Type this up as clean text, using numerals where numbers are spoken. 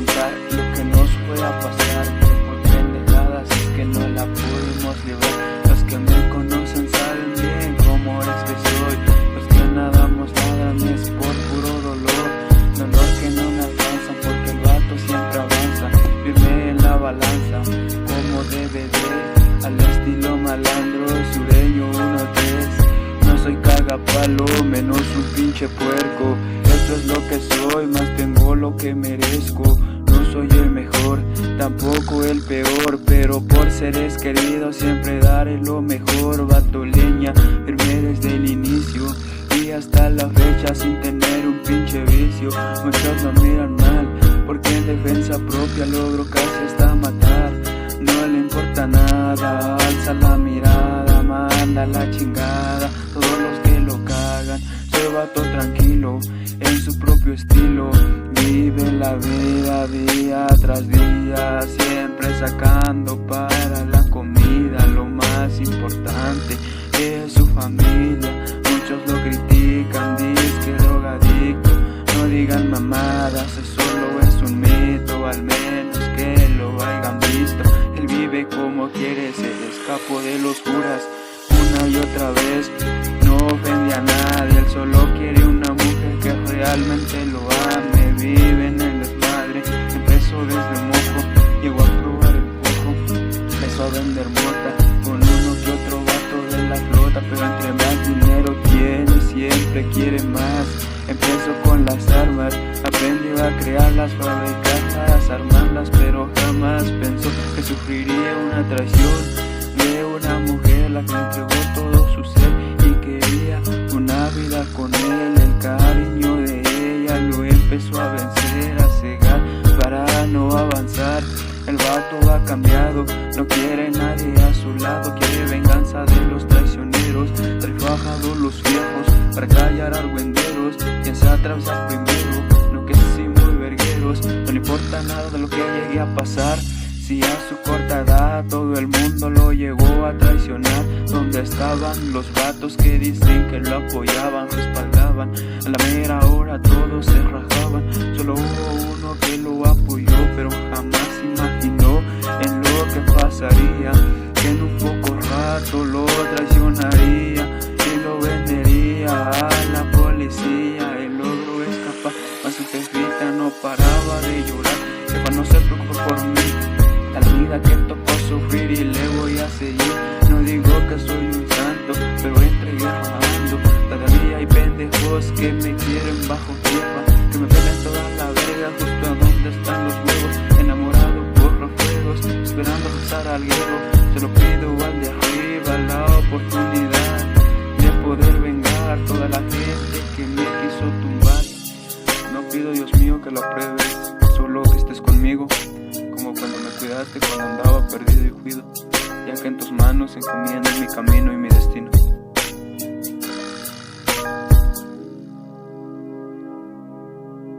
contar lo que nos fue a pasar, por pendejadas es que no la pudimos librar. Los que me conocen saben bien cómo es que soy, los que nadamos nadan es por puro dolor que no me alcanza, porque el vato siempre avanza, firme en la balanza, como DVD, al estilo malandro, sureño 1-3. No soy cagapalo, menos un pinche puerco. Esto es lo que soy, más tengo lo que merezco. No soy el mejor, tampoco el peor, pero por seres queridos siempre daré lo mejor. Vato leña, firme desde el inicio y hasta la fecha sin tener un pinche vicio. Muchos lo miran mal, porque en defensa propia logro casi hasta matar. No le importa nada, alza la mirada, manda la chingada. Todos los que lo cagan, soy vato tranquilo, en su propio estilo. Vive la vida día tras día, siempre sacando para la comida. Lo más importante es su familia. Muchos lo critican, dizque drogadicto. No digan mamadas, eso solo es un mito, al menos que lo hayan visto. Él vive como quiere, se escapó de los curas una y otra vez. No ofende a nadie, él solo quiere una mujer que realmente lo ame. Vive en el desmadre, empezó desde mojo, llegó a probar el poco, empezó a vender mota con uno que otro vato de la flota. Pero entre más dinero tiene, siempre quiere más. Empezó con las armas, aprendió a crearlas, fabricarlas, armarlas, pero jamás pensó que sufriría una traición de una mujer, la que entregó todo su ser y quería una vida con él. El cariño de ella lo empezó a vencer, a cegar para no avanzar. El vato ha cambiado, no quiere nadie a su lado, quiere venganza de los traicioneros. Trae fajado los viejos para callar argüenderos, quien se atraviesa primero, no que sí muy vergueros. No le importa nada de lo que llegue a pasar, si a su corta edad todo el mundo lo llegó a traicionar. ¿Dónde estaban los vatos que dicen que lo apoyaban, respaldaban? A la mera hora todos se rajaban. Solo hubo uno que lo apoyó, pero jamás imaginó en lo que pasaría, que en un poco rato lo traicionaría y lo vendería a la policía. Él logró escapar, mas su jefita no paraba de llorar. Jefa, no se preocupe por mí, la vida que tocó sufrir y le voy a seguir. No digo que soy un santo, pero entre guerra ando. Todavía hay pendejos que me quieren bajo tierra, que me pelan toda la verga justo a donde están los huevos. Enamorado por los juegos, esperando pasar al hierro. Se lo pido al de arriba, la oportunidad de poder vengar toda la gente que me quiso tumbar. No pido, Dios mío, que lo apruebes, solo que estés conmigo, como cuando me cuidaste cuando andaba perdido y cuido, ya que en tus manos encomiendo mi camino y mi destino.